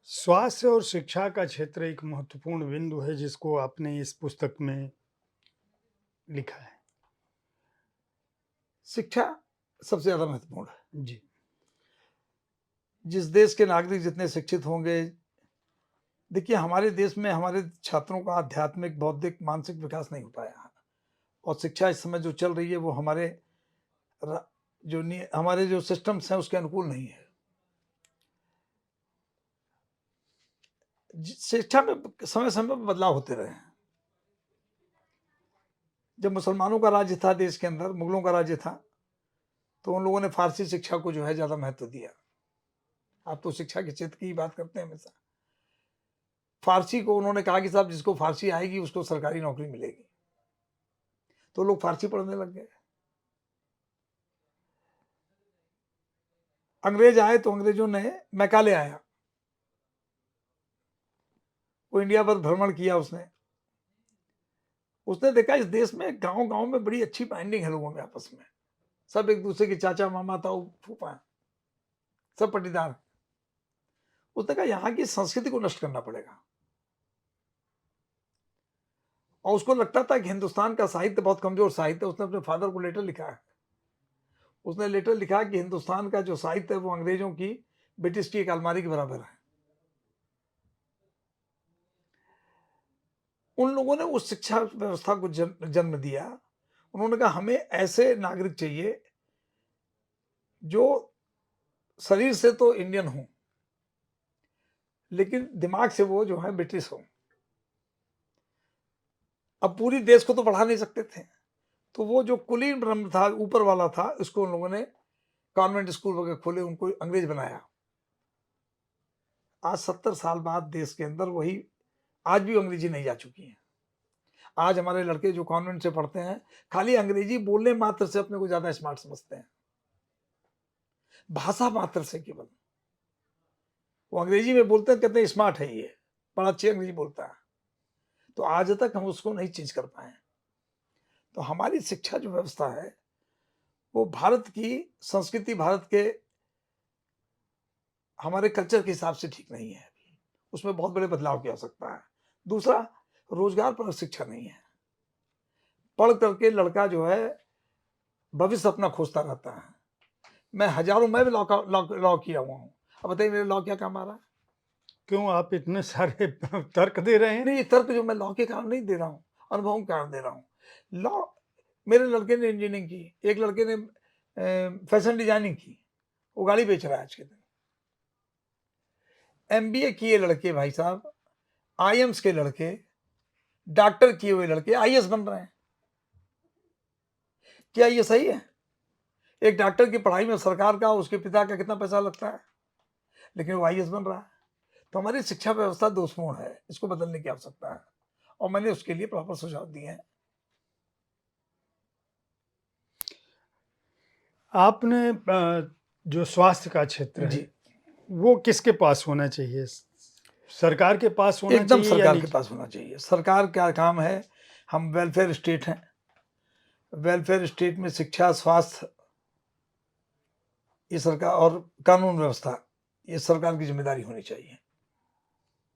स्वास्थ्य और शिक्षा का क्षेत्र एक महत्वपूर्ण बिंदु है जिसको आपने इस पुस्तक में लिखा है। शिक्षा सबसे ज़्यादा महत्वपूर्ण है। जी। जिस देश के नागरिक जितने शिक्षित होंगे, देखिए हमारे देश में हमारे छात्रों का आध्यात्मिक, बौद्धिक, मानसिक विकास नहीं हो पाया है और शिक्षा इस समय जो चल रही है वो र हमारे जो सिस्टम्स हैं उसके अनुकूल नहीं है। शिक्षा में समय-समय पे बदलाव होते रहे हैं। जब मुसलमानों का राज्य था देश के अंदर, मुगलों का राज्य था, तो उन लोगों ने फ़ारसी शिक्षा को जो है ज़्यादा महत्व दिया। आप तो शिक्षा के क्षेत्र की ही बात करते हैं हमेशा। फ़ारसी को उन्होंने कहा कि साहब जिसको फ़ारसी आएगी उसको सरकारी नौकरी मिलेगी। तो लोग फ़ारसी पढ़ने लग गए। अंग्रेज आए तो अंग्रेजों ने मैकाले आया। वो इंडिया भर भ्रमण किया उसने। उसने देखा इस देश में गाँव-गाँव में बड़ी अच्छी बाइंडिंग है लोगों में आपस में। सब एक-दूसरे के चाचा, मामा, ताऊ, फूफा हैं। सब पट्टीदार हैं। उसने कहा यहाँ की संस्कृति को नष्ट करना पड़ेगा। और उसको लगता था कि हिंदुस्तान का साहित्य बहुत कमज़ोर साहित्य है। उसने अपने फादर को लेटर लिखा है। उसने लेटर लिखा कि हिंदुस्तान का जो साहित्य है वो अंग्रेजों की ब्रिटिश की एक अलमारी के बराबर है। उन लोगों ने उस शिक्षा व्यवस्था को जन्म दिया। उन्होंने कहा हमें ऐसे नागरिक चाहिए जो शरीर से तो इंडियन हों, लेकिन दिमाग से वो जो है ब्रिटिश हों। अब पूरी देश को तो पढ़ा नहीं सकते थे, तो वो जो कुलीन ब्रह्म था, ऊपर वाला था, उसको उन लोगों ने कॉन्वेंट स्कूल वगैरह खोले, उनको अंग्रेज बनाया। आज 70 साल बाद देश के अंदर वही आज भी अंग्रेजी नहीं जा चुकी है। आज हमारे लड़के जो कॉन्वेंट से पढ़ते हैं, खाली अंग्रेजी बोलने मात्र से अपने को ज़्यादा स्मार्ट समझते हैं। भाषा मात्र से केवल। वो अंग्रेजी में बोलते हैं, कहते हैं स्मार्ट है ये, बड़ा अच्छी अंग्रेजी बोलता है। तो आज तक हम उसको नहीं चेंज कर पाए। तो हमारी शिक्षा जो व्यवस्था है, वो भारत की संस्कृति, भारत के हमारे कल्चर के हिसाब से ठीक नहीं है अभी। उसमें बहुत बड़े बदलाव की आवश्यकता है। दूसरा, रोज़गार पर शिक्षा नहीं है। पढ़ करके लड़का जो है भविष्य अपना खोजता रहता है। मैं भी लॉ किया हुआ हूँ। अब बताइए मेरे लॉ क्या काम आ रहा है? क्यों आप इतने सारे तर्क दे रहे हैं? नहीं, ये तर्क जो मैं लॉ के कारण नहीं दे रहा हूँ, अनुभव के कारण दे रहा हूँ। लॉ मेरे लड़के ने इंजीनियरिंग की, एक लड़के ने फैशन डिज़ाइनिंग की, वो गाड़ी बेच रहा है आज के दिन। एमबीए किए लड़के भाई साहब, आईएम्स के लड़के, डॉक्टर किए हुए लड़के आईएएस बन रहे हैं। क्या ये सही है? एक डॉक्टर की पढ़ाई में सरकार का, उसके पिता का कितना पैसा लगता है, लेकिन वो आईएएस बन रहा है। तो हमारी शिक्षा व्यवस्था दोषपूर्ण है, इसको बदलने की आवश्यकता है और मैंने उसके लिए प्रॉपर सुझाव दिए हैं। आपने जो स्वास्थ्य का क्षेत्र जी, है, वो किसके पास होना चाहिए? सरकार के पास होना एकदम चाहिए या सरकार के निजी? पास होना चाहिए। सरकार का काम है, हम वेलफेयर स्टेट हैं। वेलफेयर स्टेट में शिक्षा, स्वास्थ्य, ये सरकार और कानून व्यवस्था, ये सरकार की ज़िम्मेदारी होनी चाहिए।